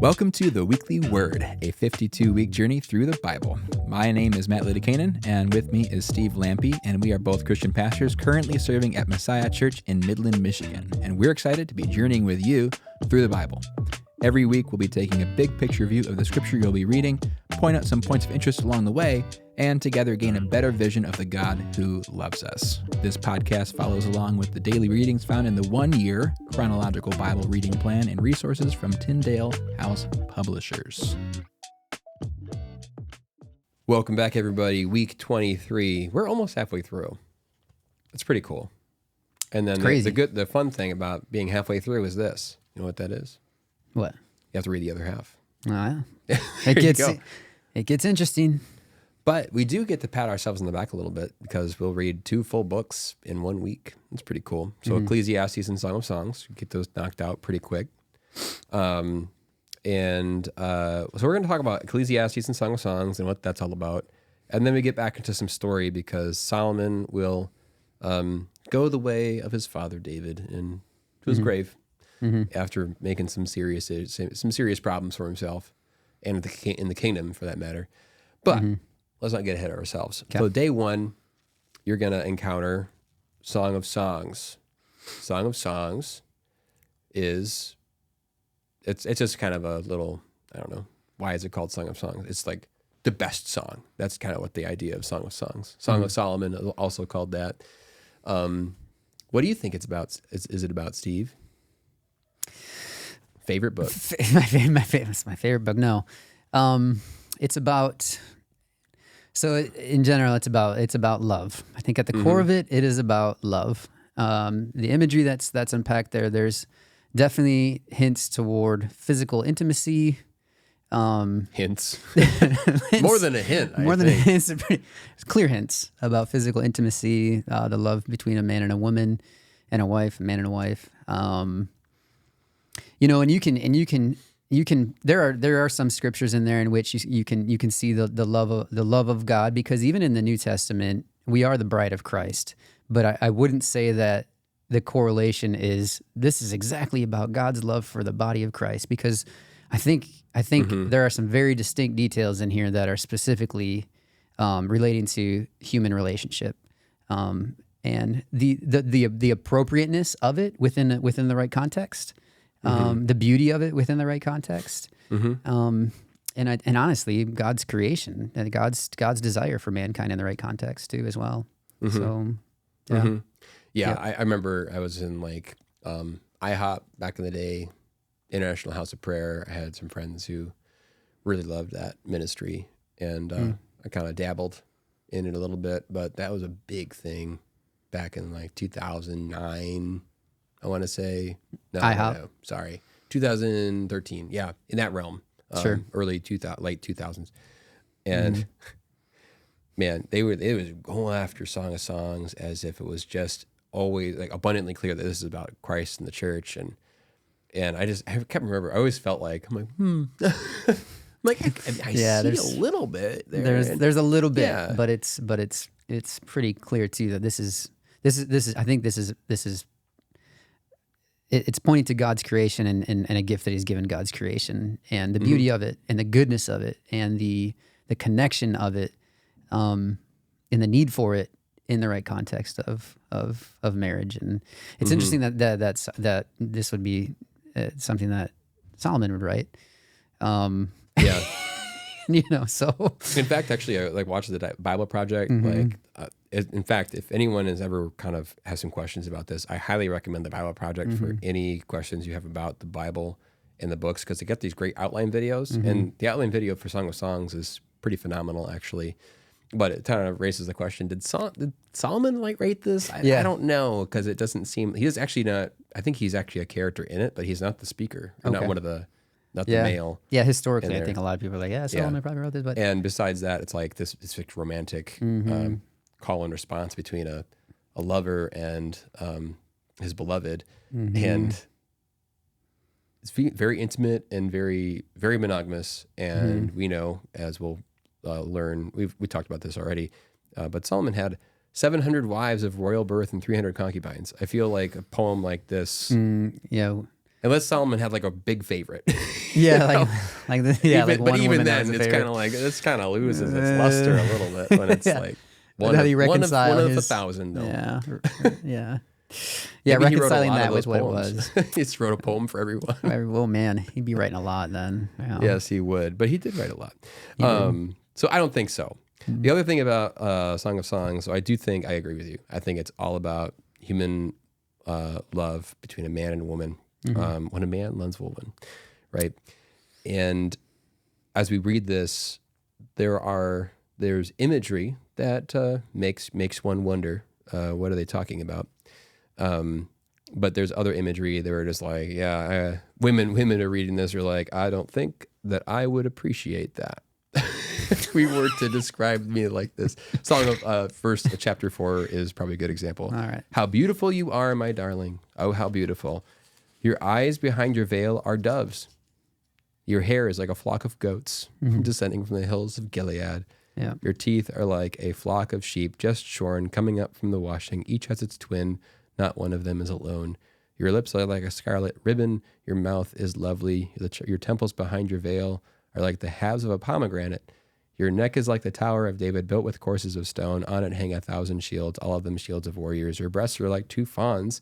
Welcome to The Weekly Word, a 52-week journey through the Bible. My name is Matt Lidikanen, and with me is Steve Lampy, and we are both Christian pastors currently serving at Messiah Church in Midland, Michigan, and we're excited to be journeying with you through the Bible. Every week, we'll be taking a big picture view of the scripture you'll be reading, point out some points of interest along the way, and together gain a better vision of the God who loves us. This podcast follows along with the daily readings found in the one-year chronological Bible reading plan and resources from Tyndale House Publishers. Welcome back, everybody. Week 23. We're almost halfway through. It's pretty cool. And then the fun thing about being halfway through is this. You know what that is? What? You have to read the other half. Oh, yeah. It gets interesting. But we do get to pat ourselves on the back a little bit because we'll read 2 full books in 1 week. It's pretty cool. So Ecclesiastes and Song of Songs, get those knocked out pretty quick. So we're going to talk about Ecclesiastes and Song of Songs and what that's all about. And then we get back into some story because Solomon will go the way of his father David and to his grave after making some serious problems for himself and in the kingdom for that matter. But let's not get ahead of ourselves. Okay. So day 1, you're going to encounter Song of Songs. Song of Songs is, it's just kind of a little, I don't know, why is it called Song of Songs? It's like the best song. That's kind of what the idea of Song of Songs. Song of Solomon is also called that. What do you think it's about? Is it about, Steve? Favorite book? my favorite book. No. It's about, so in general, it's about love. I think at the core of it is about love. The imagery that's unpacked there's definitely hints toward physical intimacy. Hints. More than a hint. It's clear hints about physical intimacy, the love between a man and a woman, and a wife, a man and a wife. And you can. There are some scriptures in there in which you can see the love of God, because even in the New Testament we are the bride of Christ. But I wouldn't say that the correlation is this is exactly about God's love for the body of Christ, because I think there are some very distinct details in here that are specifically relating to human relationship, and the appropriateness of it within the right context. The beauty of it within the right context, and honestly, God's creation and God's desire for mankind in the right context too, as well. So, yeah. I remember I was in like IHOP back in the day, International House of Prayer. I had some friends who really loved that ministry, and I kind of dabbled in it a little bit, but that was a big thing back in like 2009. I want to say, no, sorry, 2013. Yeah, in that realm. Sure. Late 2000s. And man, it was going after Song of Songs as if it was just always like abundantly clear that this is about Christ and the church. And I kept remember, I always felt like, I'm like, I see a little bit there. There's a little bit, but it's pretty clear too that this is I think this is it's pointing to God's creation and a gift that He's given God's creation, and the beauty of it, and the goodness of it, and the connection of it, and the need for it in the right context of marriage. And it's interesting that this would be something that Solomon would write. So in fact, actually, I watched the Bible Project. In fact, if anyone has ever kind of has some questions about this, I highly recommend the Bible Project for any questions you have about the Bible and the books, because they get these great outline videos, and the outline video for Song of Songs is pretty phenomenal, actually. But it kind of raises the question: Did Solomon write this? I don't know, because it doesn't seem he is actually not. I think he's actually a character in it, but he's not the speaker, not one of the. Not the male. Yeah, historically, I think a lot of people are like, Solomon probably wrote this. But and besides that, it's like this romantic call and response between a lover and his beloved, and it's very intimate and very, very monogamous. And we know, as we'll learn, we talked about this already, but Solomon had 700 wives of royal birth and 300 concubines. I feel like a poem like this, Yeah. unless Solomon had like a big favorite. Yeah, like But one even woman that then, was a it's favorite. kind of like, it's kind of loses its luster a little bit when it's Yeah. like How do you one reconcile of his- 1,000 though. Yeah. Yeah. Maybe he wrote a Reconciling lot of that those with what it poems. was. He just wrote a poem for everyone. Well, man, he'd be writing a lot then. Yeah. Yes, he would, but he did write a lot. did. So I don't think so. The other thing about Song of Songs, so I do think I agree with you. I think it's all about human love between a man and a woman. When a man loves a woman, right? And as we read this, there's imagery that makes one wonder, what are they talking about? But there's other imagery that are just like, women are reading this are like, I don't think that I would appreciate that. If we were to describe me like this. Song of chapter 4 is probably a good example. All right. How beautiful you are, my darling. Oh, how beautiful. Your eyes behind your veil are doves. Your hair is like a flock of goats descending from the hills of Gilead. Yeah. Your teeth are like a flock of sheep just shorn, coming up from the washing. Each has its twin. Not one of them is alone. Your lips are like a scarlet ribbon. Your mouth is lovely. Your temples behind your veil are like the halves of a pomegranate. Your neck is like the Tower of David, built with courses of stone. On it hang 1,000 shields, all of them shields of warriors. Your breasts are like two fawns,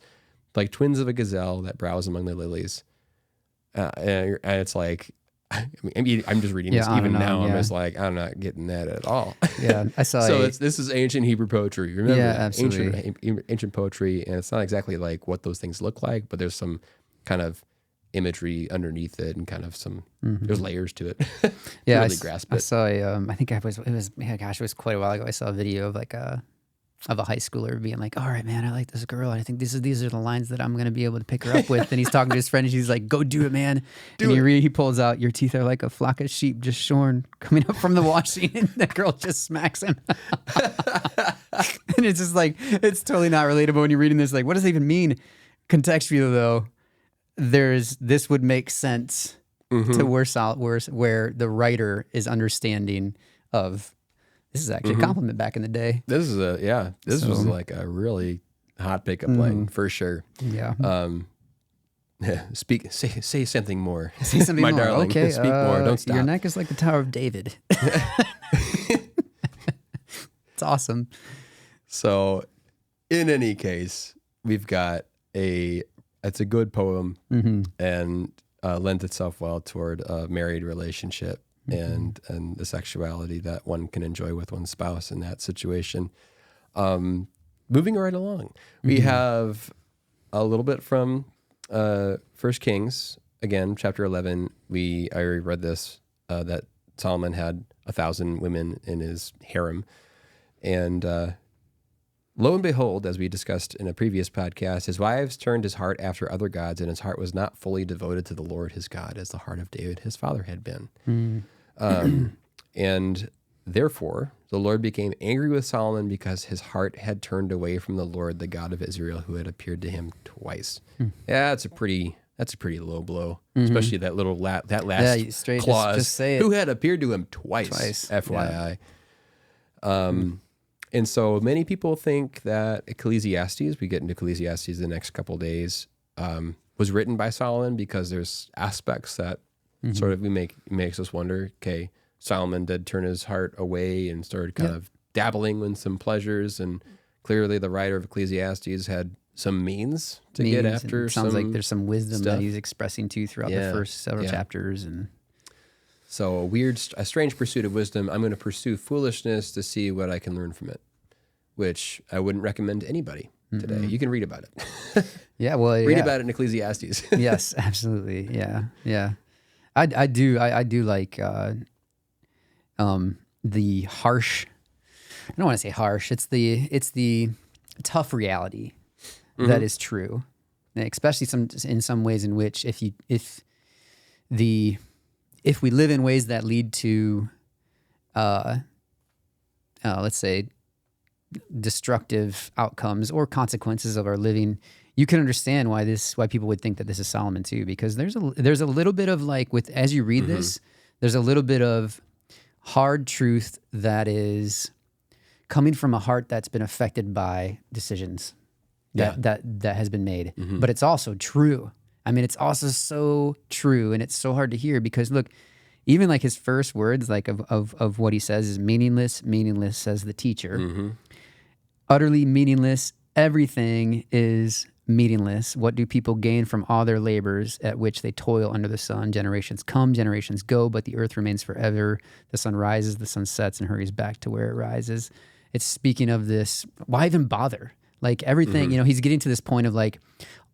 like twins of a gazelle that browse among the lilies. And it's like, I mean, I'm just reading this even now. I'm just like, I'm not getting that at all. Yeah, I saw. So this is ancient Hebrew poetry. Remember, Yeah, that? absolutely. Ancient poetry, and it's not exactly like what those things look like, but there's some kind of imagery underneath it, and kind of some there's layers to it. Yeah, really grasp I it. saw. I think it was quite a while ago. I saw a video of like a high schooler being like, "All right, man, I like this girl, and I think these are the lines that I'm going to be able to pick her up with." And he's talking to his friend, and he's like, "Go do it, man!" He pulls out, "Your teeth are like a flock of sheep just shorn, coming up from the washing." And the girl just smacks him. And it's just like, it's totally not relatable when you're reading this. Like, what does it even mean? Contextually, though, this would make sense to where the writer is understanding of. This is actually a compliment back in the day. This is was like a really hot pickup line for sure. Yeah. Say something more. Say something my more. darling. Okay. Speak more. Don't stop. Your neck is like the Tower of David. It's awesome. So, in any case, we've got it's a good poem and lends itself well toward a married relationship and the sexuality that one can enjoy with one's spouse in that situation. Moving right along, we have a little bit from 1 Kings, again, chapter 11. I already read this, that Solomon had 1,000 women in his harem. And lo and behold, as we discussed in a previous podcast, his wives turned his heart after other gods, and his heart was not fully devoted to the Lord his God, as the heart of David his father had been. And therefore, the Lord became angry with Solomon because his heart had turned away from the Lord, the God of Israel, who had appeared to him twice. Yeah, that's a pretty low blow, especially that little last clause. Just say it. Who had appeared to him twice. FYI. And so many people think that Ecclesiastes, we get into Ecclesiastes the next couple of days, was written by Solomon because there's aspects that sort of makes us wonder, okay, Solomon did turn his heart away and started kind of dabbling in some pleasures, and clearly the writer of Ecclesiastes had some means to get after. It sounds like there's some wisdom stuff that he's expressing too throughout the first several chapters, and so a strange pursuit of wisdom. I'm going to pursue foolishness to see what I can learn from it, which I wouldn't recommend to anybody today. You can read about it. Read about it in Ecclesiastes. Yes, absolutely. Yeah. I do like the harsh. I don't want to say harsh. It's the tough reality that is true, and especially in some ways in which if we live in ways that lead to, let's say, destructive outcomes or consequences of our living, you can understand why people would think that this is Solomon too, because there's a little bit of like as you read this, there's a little bit of hard truth that is coming from a heart that's been affected by decisions that has been made. But it's also true. I mean, it's also so true, and it's so hard to hear because look, even like his first words, like of what he says is meaningless, says the teacher. Utterly meaningless. Everything is meaningless. What do people gain from all their labors at which they toil under the sun? Generations come, generations go, but the earth remains forever. The sun rises, the sun sets, and hurries back to where it rises. It's speaking of this. Why even bother? Like everything, he's getting to this point of like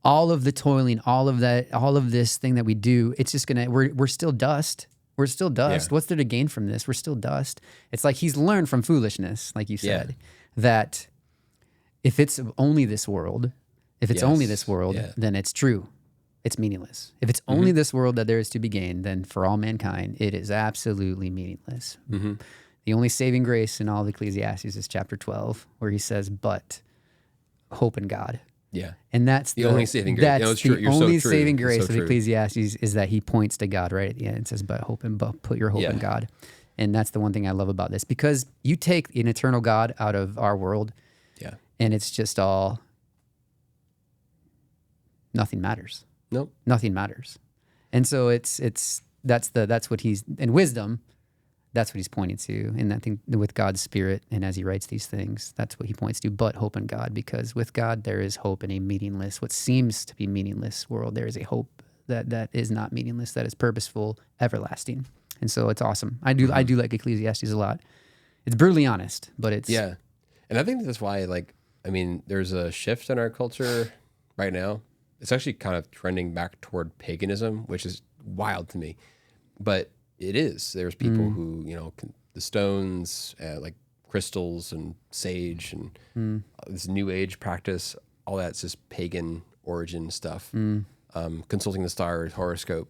all of the toiling, all of that, all of this thing that we do. It's just we're still dust. We're still dust. Yeah. What's there to gain from this? We're still dust. It's like he's learned from foolishness, like you said, that if it's only this world, then it's true. It's meaningless. If it's only this world that there is to be gained, then for all mankind, it is absolutely meaningless. The only saving grace in all of Ecclesiastes is chapter 12, where he says, but hope in God. Yeah. And that's the only saving grace. That's the only saving grace of Ecclesiastes is that he points to God right at the end and says, but put your hope in God. And that's the one thing I love about this, because you take an eternal God out of our world, and it's just all, nothing matters. Nope. Nothing matters. And so that's what he's, in wisdom, that's what he's pointing to. And I think with God's Spirit, and as he writes these things, that's what he points to, but hope in God, because with God, there is hope in a meaningless, what seems to be meaningless world. There is a hope that is not meaningless, that is purposeful, everlasting. And so it's awesome. I do like Ecclesiastes a lot. It's brutally honest, but it's... Yeah. And I think that's why, there's a shift in our culture right now. It's actually kind of trending back toward paganism, which is wild to me. But it is. There's people who, the stones, like crystals and sage and this new age practice, all that's just pagan origin stuff. Consulting the stars, horoscope,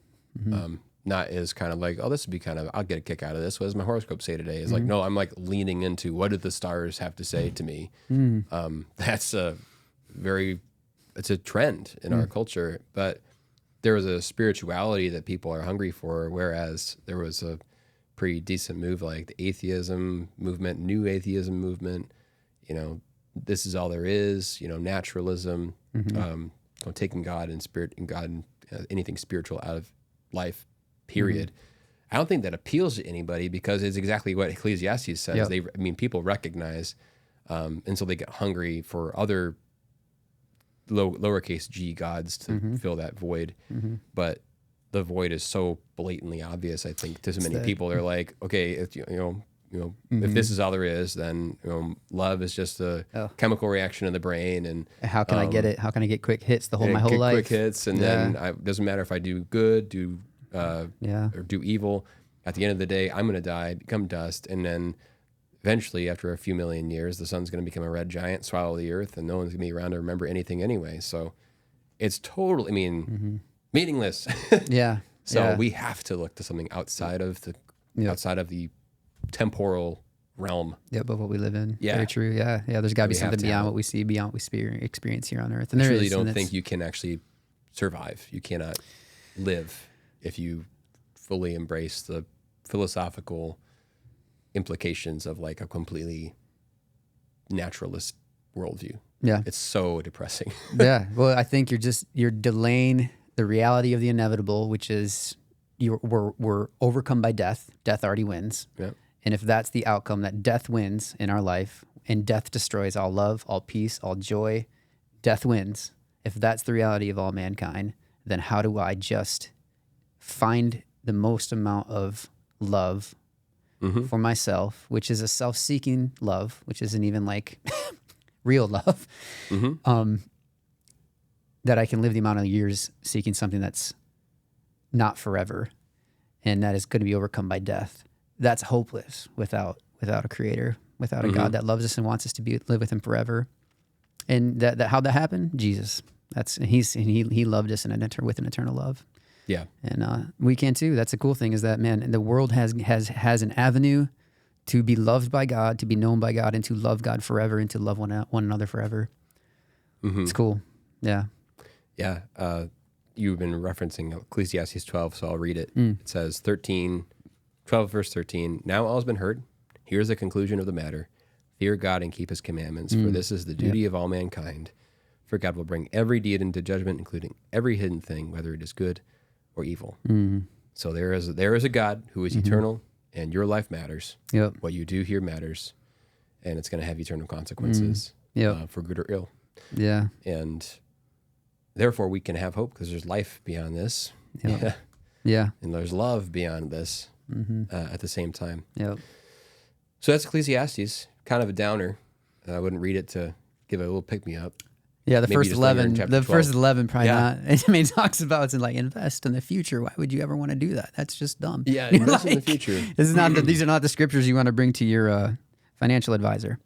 not as kind of like, oh, this would be kind of, I'll get a kick out of this. What does my horoscope say today? It's like, no, I'm like leaning into what do the stars have to say to me? That's it's a trend in our culture, but there was a spirituality that people are hungry for, whereas there was a pretty decent move like the atheism movement, new atheism movement, this is all there is, naturalism, taking God and spirit and God and anything spiritual out of life, period. I don't think that appeals to anybody because it's exactly what Ecclesiastes says. People recognize, and so they get hungry for other lowercase g gods to fill that void. But the void is so blatantly obvious, I think, to so many people. They're like, okay, if if this is all there is, then love is just a chemical reaction in the brain. And how can I get it? How can I get quick hits my whole life? Quick hits, and then it doesn't matter if I do good, or do evil. At the end of the day, I'm going to die, become dust, and then eventually, after a few million years, the sun's going to become a red giant, swallow the earth, and no one's going to be around to remember anything anyway. So it's totally, meaningless. So we have to look to something outside of the temporal realm. Of what we live in. Very true. Yeah. There's got to be something beyond what we see, beyond what we experience here on earth. And I really don't think you can actually survive. You cannot live if you fully embrace the philosophical implications of like a completely naturalist worldview. It's so depressing. Well, I think you're delaying the reality of the inevitable, which is we're overcome by death. Death already wins. And if that's the outcome, that death wins in our life, and death destroys all love, all peace, all joy, death wins. If that's the reality of all mankind, then how do I just find the most amount of love for myself, which is a self-seeking love, which isn't even like real love, that I can live the amount of years seeking something that's not forever, and that is going to be overcome by death. That's hopeless without a creator, without a God that loves us and wants us to live with him forever. And that how'd that happen? Jesus. He loved us with an eternal love. Yeah. And we can too. That's the cool thing, is that, man, the world has an avenue to be loved by God, to be known by God, and to love God forever, and to love one another forever. It's cool. Yeah. Yeah. You've been referencing Ecclesiastes 12, so I'll read it. It says 12 verse 13, now all has been heard. Here's the conclusion of the matter. Fear God and keep his commandments, for this is the duty of all mankind. For God will bring every deed into judgment, including every hidden thing, whether it is good or evil. So there is a God who is eternal, and your life matters. Yep. What you do here matters, and it's going to have eternal consequences for good or ill. Yeah. And therefore, we can have hope because there's life beyond this. Yep. Yeah. And there's love beyond this at the same time. Yep. So that's Ecclesiastes, kind of a downer. I wouldn't read it to give it a little pick-me-up. Yeah, the Maybe first just later in 11, chapter the 12. first 11 probably Yeah. not. I mean, it talks about it's like invest in the future. Why would you ever want to do that? That's just dumb. Yeah, You're invest in the like, future. This is not these are not the scriptures you want to bring to your financial advisor.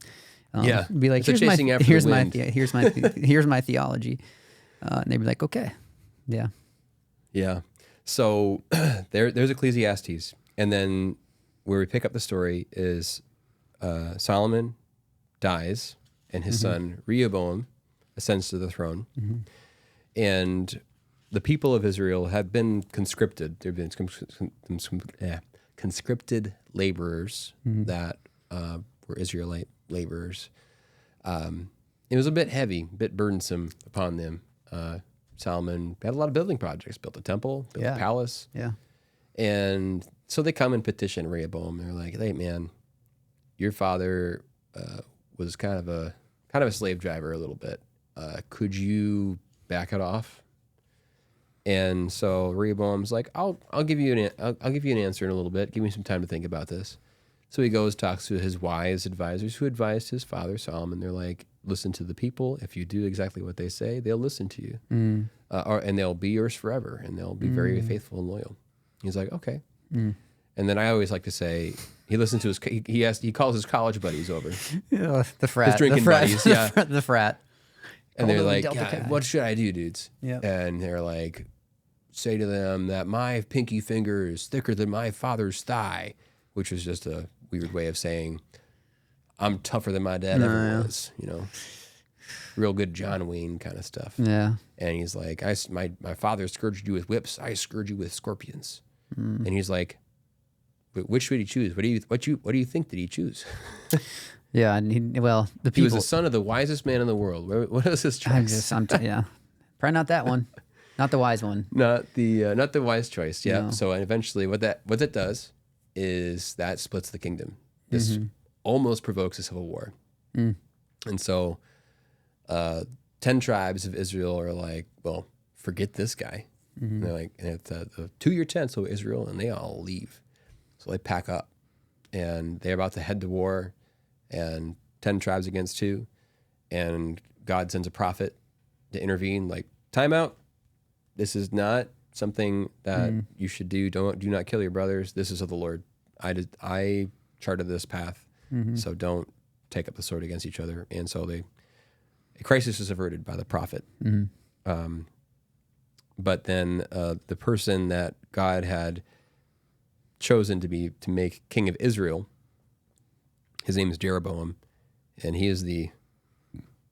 Yeah. Be like, It's a chasing after the wind." here's my theology, and they'd be like, okay, yeah, Yeah. So there's Ecclesiastes. And then where we pick up the story is Solomon dies, and his son Rehoboam ascends to the throne. And the people of Israel have been conscripted. They've been conscripted laborers that were Israelite laborers. It was a bit heavy, a bit burdensome upon them. Solomon had a lot of building projects, built a temple, built a palace. yeah, And so they come and petition Rehoboam. They're like, hey, man, your father was kind of a slave driver a little bit. Could you back it off? And so Rehoboam's like, I'll give you an answer in a little bit. Give me some time to think about this. So he goes, talks to his wise advisors who advised his father Solomon. They're like, listen to the people. If you do exactly what they say, they'll listen to you, and they'll be yours forever, and they'll be very faithful and loyal. He's like, okay. And then I always like to say, he listens to he calls his college buddies over, the frat, his drinking buddies, yeah, the frat, and they're Call like, them Delta "God, Chi." what should I do, dudes? Yep. And they're like, say to them that my pinky finger is thicker than my father's thigh, which was just a weird way of saying I'm tougher than my dad ever was, real good John Wayne kind of stuff. Yeah. And he's like, my father scourged you with whips, I scourge you with scorpions. And he's like, which would he choose? What do you think did he choose? Yeah, and the people. He was the son of the wisest man in the world. What was his choice? Yeah, probably not that one, not the wise one. Not the wise choice. Yeah. No. So eventually, what that does is that splits the kingdom. This almost provokes a civil war. And so, 10 tribes of Israel are like, well, forget this guy. And they're like, and it's a 2-year tent, so Israel, and they all leave. So they pack up, and they're about to head to war, and 10 tribes against 2, and God sends a prophet to intervene, like, time out. This is not something that you should do. Do not kill your brothers. This is of the Lord. I charted this path, so don't take up the sword against each other. And so a crisis is averted by the prophet. But then the person that God had chosen to make king of Israel, his name is Jeroboam, and he is the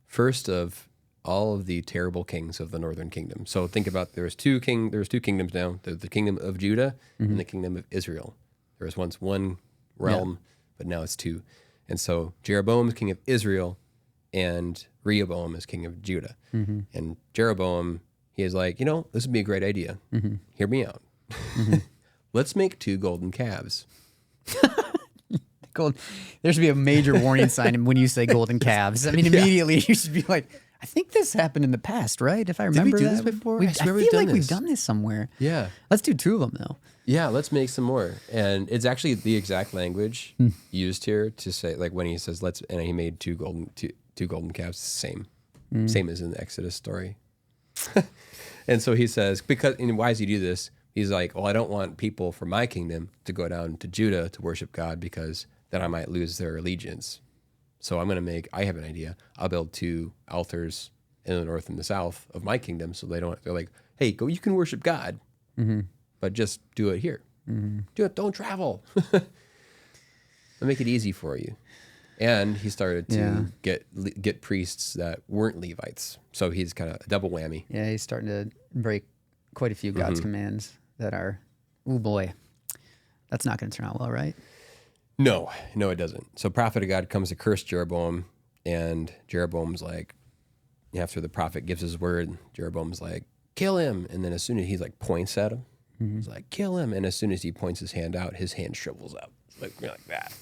first of all of the terrible kings of the northern kingdom. So think about there's two kingdoms now. There's the kingdom of Judah and the kingdom of Israel. There was once one realm, but now it's two. And so Jeroboam is king of Israel, and Rehoboam is king of Judah. And Jeroboam, he is like, this would be a great idea. Hear me out. Let's make 2 golden calves. There should be a major warning sign when you say golden calves. I mean, immediately you should be like, I think this happened in the past, right? If I remember do that this before? I I swear feel we've done like we've this. done this somewhere. Yeah. Let's do 2 of them though. Yeah, let's make some more. And it's actually the exact language used here to say, like when he says, and he made two golden calves, same as in the Exodus story. And so he says, and why does he do this? He's like, well, I don't want people from my kingdom to go down to Judah to worship God because then I might lose their allegiance. So I have an idea. I'll build 2 altars in the north and the south of my kingdom. So they're like, hey, go, you can worship God, but just do it here. Do it. Don't travel. I'll make it easy for you. And he started to get priests that weren't Levites. So he's kind of a double whammy. Yeah, he's starting to break quite a few God's commands that are, oh boy, that's not going to turn out well, right? No, it doesn't. So prophet of God comes to curse Jeroboam, and Jeroboam's like, after the prophet gives his word, Jeroboam's like, kill him. And then as soon as he like points at him, he's like, kill him. And as soon as he points his hand out, his hand shrivels up. Like that.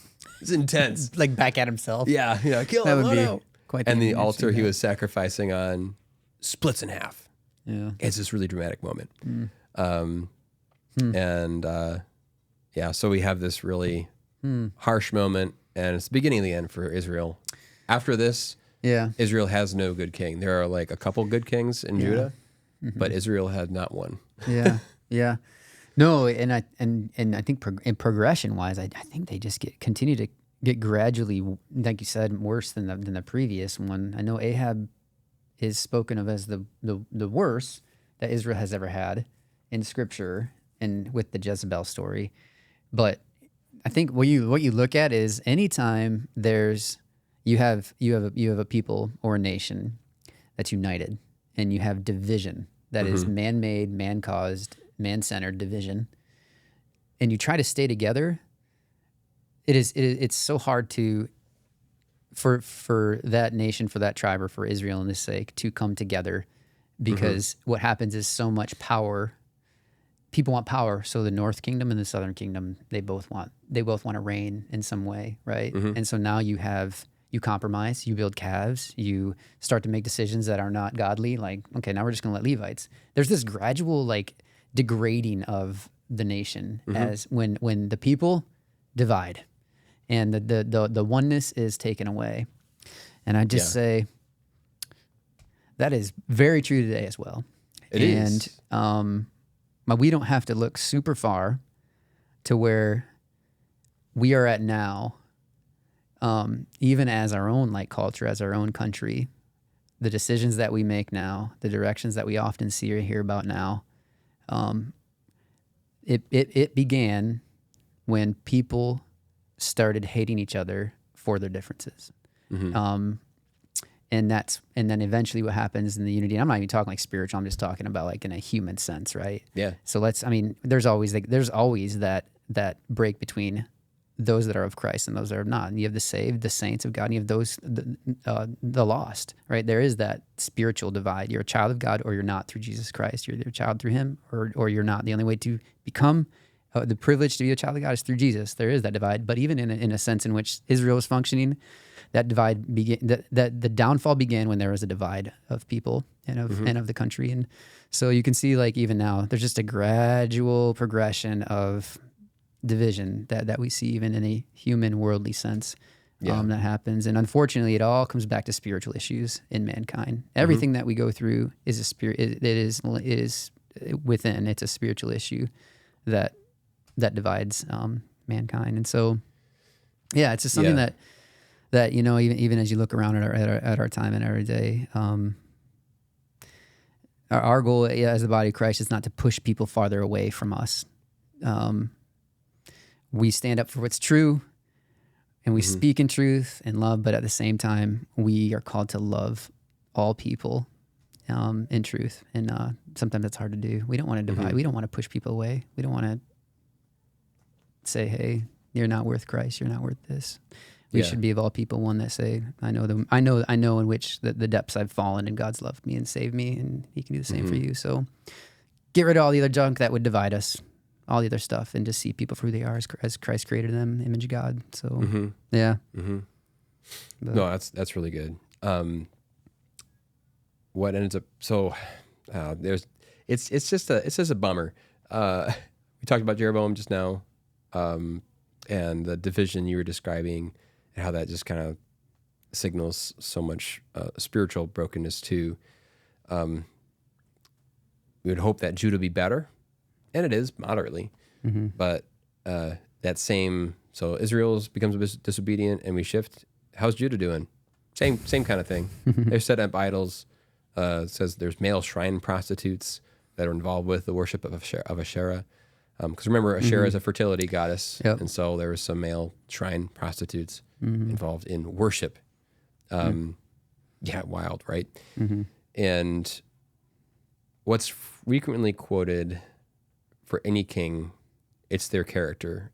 It's intense. Like back at himself. Yeah, kill That him. would Oh, be no. quite. And the image to altar see he that. was sacrificing on splits in half. Yeah. It's this really dramatic moment. And so we have this really harsh moment, and it's the beginning of the end for Israel. After this, Yeah. Israel has no good king. There are like a couple good kings in Judah, but Israel had not one. Yeah. Yeah. No, and I think in progression wise, I think they just continue to get gradually, like you said, worse than the previous one. I know Ahab is spoken of as the worst that Israel has ever had in Scripture and with the Jezebel story. But I think what you look at is anytime you have a people or a nation that's united, and you have division that is man-made, man-caused, man-centered division, and you try to stay together, it's so hard for that nation, for that tribe, or for Israel in this sake to come together, because what happens is so much power. People want power, so the North Kingdom and the Southern Kingdom, they both want to reign in some way, right? And so now you compromise, you build calves, you start to make decisions that are not godly. Like, okay, now we're just going to let Levites. There's this gradual like degrading of the nation as when the people divide, and the oneness is taken away. And I just say that is very true today as well. It is. But we don't have to look super far to where we are at now, even as our own like culture, as our own country, the decisions that we make now, the directions that we often see or hear about now, it began when people started hating each other for their differences. And then eventually what happens in the unity, and I'm not even talking like spiritual, I'm just talking about like in a human sense, right? Yeah. So there's always that break between those that are of Christ and those that are not. And you have the saved, the saints of God, and you have those, the lost, right? There is that spiritual divide. You're a child of God or you're not through Jesus Christ. You're either a child through him or you're not. The only way to become the privilege to be a child of God is through Jesus. There is that divide. But even in a sense in which Israel was functioning, that divide began. That the downfall began when there was a divide of people and of the country. And so you can see, like even now, there's just a gradual progression of division that we see even in a human worldly sense that happens. And unfortunately, it all comes back to spiritual issues in mankind. Everything that we go through is a spirit. It is within. It's a spiritual issue that divides mankind. And so, it's just something that even as you look around at our time and every day, our goal as the body of Christ is not to push people farther away from us. We stand up for what's true, and we speak in truth and love, but at the same time, we are called to love all people in truth. And sometimes that's hard to do. We don't want to divide. We don't want to push people away. We don't want to say, hey, you're not worth Christ. You're not worth this. We should be of all people one that say, I know in which the depths I've fallen, and God's loved me and saved me, and he can do the same for you. So get rid of all the other junk that would divide us, all the other stuff, and just see people for who they are as Christ created them, image of God. So No, that's really good. What ends up it's just a bummer. We talked about Jeroboam just now, and the division you were describing, and how that just kind of signals so much spiritual brokenness too. We would hope that Judah be better, and it is moderately, but so Israel becomes disobedient, and we shift. How's Judah doing? Same kind of thing. They've set up idols. It says there's male shrine prostitutes that are involved with the worship of Asherah. Because remember, Asherah is a fertility goddess, and so there was some male shrine prostitutes involved in worship. Wild, right? And what's frequently quoted for any king, it's their character.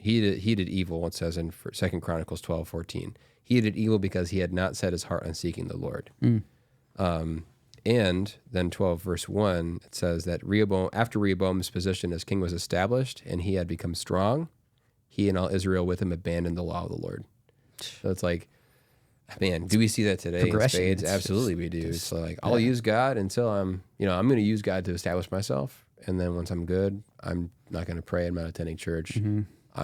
he did evil, it says in 2 Chronicles 12:14. He did evil because he had not set his heart on seeking the Lord. And then 12 verse 1, it says that after Rehoboam's position as king was established and he had become strong, he and all Israel with him abandoned the law of the Lord. So it's like, man, do we see that today in spades? Absolutely we do. So like, I'll use God until I'm going to use God to establish myself. And then once I'm good, I'm not going to pray. I'm not attending church.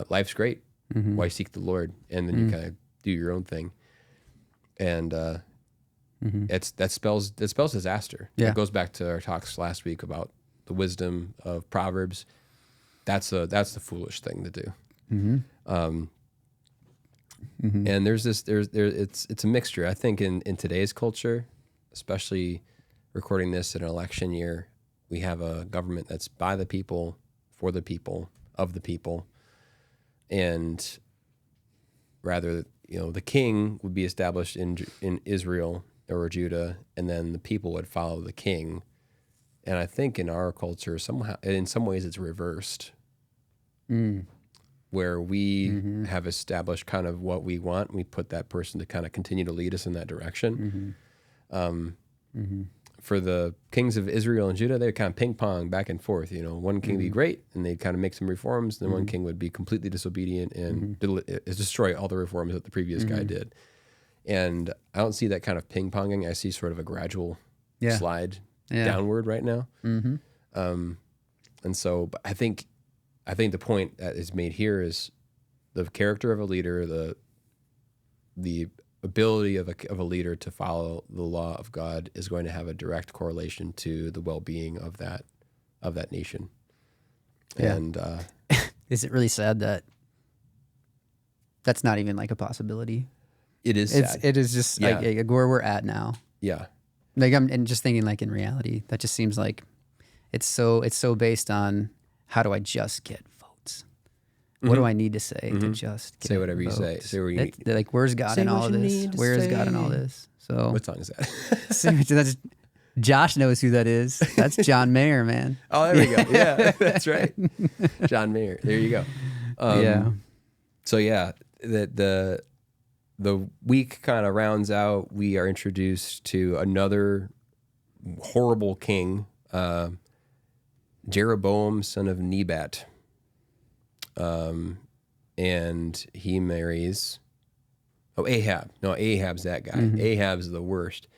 Life's great. Why seek the Lord? And then you kind of do your own thing. And that spells disaster. Yeah. It goes back to our talks last week about the wisdom of Proverbs. That's the foolish thing to do. And it's a mixture. I think in today's culture, especially recording this in an election year, we have a government that's by the people, for the people, of the people. And rather, the king would be established in Israel or Judah, and then the people would follow the king. And I think in our culture, in some ways it's reversed, where we have established kind of what we want, and we put that person to kind of continue to lead us in that direction. For the kings of Israel and Judah, they would kind of ping pong back and forth. One king would be great, and they'd kind of make some reforms. Then one king would be completely disobedient and destroy all the reforms that the previous guy did. And I don't see that kind of ping ponging. I see sort of a gradual slide downward right now. And so, but I think the point that is made here is the character of a leader, the ability of a leader to follow the law of God is going to have a direct correlation to the well-being of that nation. Yeah. And is it really sad that that's not even like a possibility? It is sad. It is just like where we're at now. Yeah. Like I'm just thinking like in reality, that just seems like it's so based on how do I just get votes? What do I need to say to just get say whatever votes? you say? Say where you like where's God in all of this? Where is God in all this? So what song is that? That's, Josh knows who that is. That's John Mayer, man. Oh, there we go. Yeah, that's right. John Mayer. There you go. So yeah, the week kind of rounds out. We are introduced to another horrible king, Jeroboam, son of Nebat. And he marries, Ahab. No, Ahab's that guy. Ahab's the worst.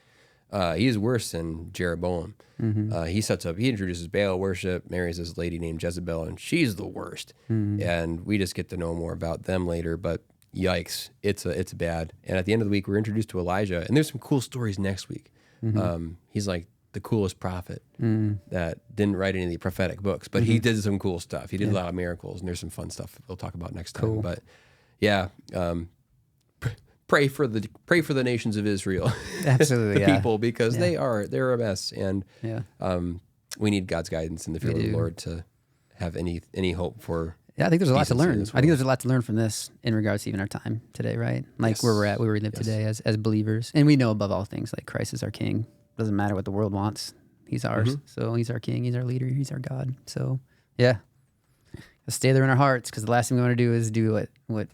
He's worse than Jeroboam. He introduces Baal worship, marries this lady named Jezebel, and she's the worst. And we just get to know more about them later, but yikes, it's bad. And at the end of the week, we're introduced to Elijah, and there's some cool stories next week. He's like the coolest prophet that didn't write any of the prophetic books, but he did some cool stuff. He did a lot of miracles, and there's some fun stuff we'll talk about next time. But yeah, pray for the nations of Israel, absolutely, the people, because they're a mess, and we need God's guidance in the fear of the Lord to have any hope for. Yeah, I think there's a lot to learn. I think there's a lot to learn from this in regards to even our time today, right? Like where we're at, where we live today as believers, and we know above all things, like Christ is our King. Doesn't matter what the world wants. He's ours. So he's our King. He's our leader. He's our God. So yeah, let's stay there in our hearts, because the last thing we want to do is do what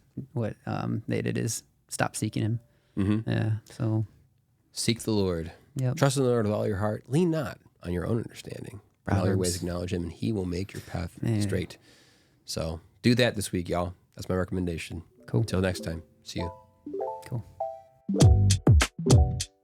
they did is stop seeking Him. Yeah. So seek the Lord. Yep. Trust in the Lord with all your heart. Lean not on your own understanding. In all your ways acknowledge Him, and He will make your path straight. So do that this week, y'all. That's my recommendation. Cool. Until next time. See you. Cool.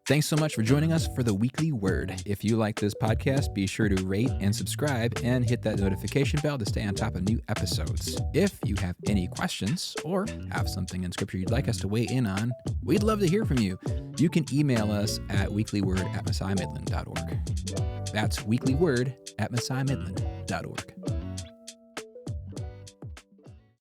Thanks so much for joining us for the Weekly Word. If you like this podcast, be sure to rate and subscribe and hit that notification bell to stay on top of new episodes. If you have any questions or have something in Scripture you'd like us to weigh in on, we'd love to hear from you. You can email us at weeklyword@messiahmidland.org. That's weeklyword@messiahmidland.org.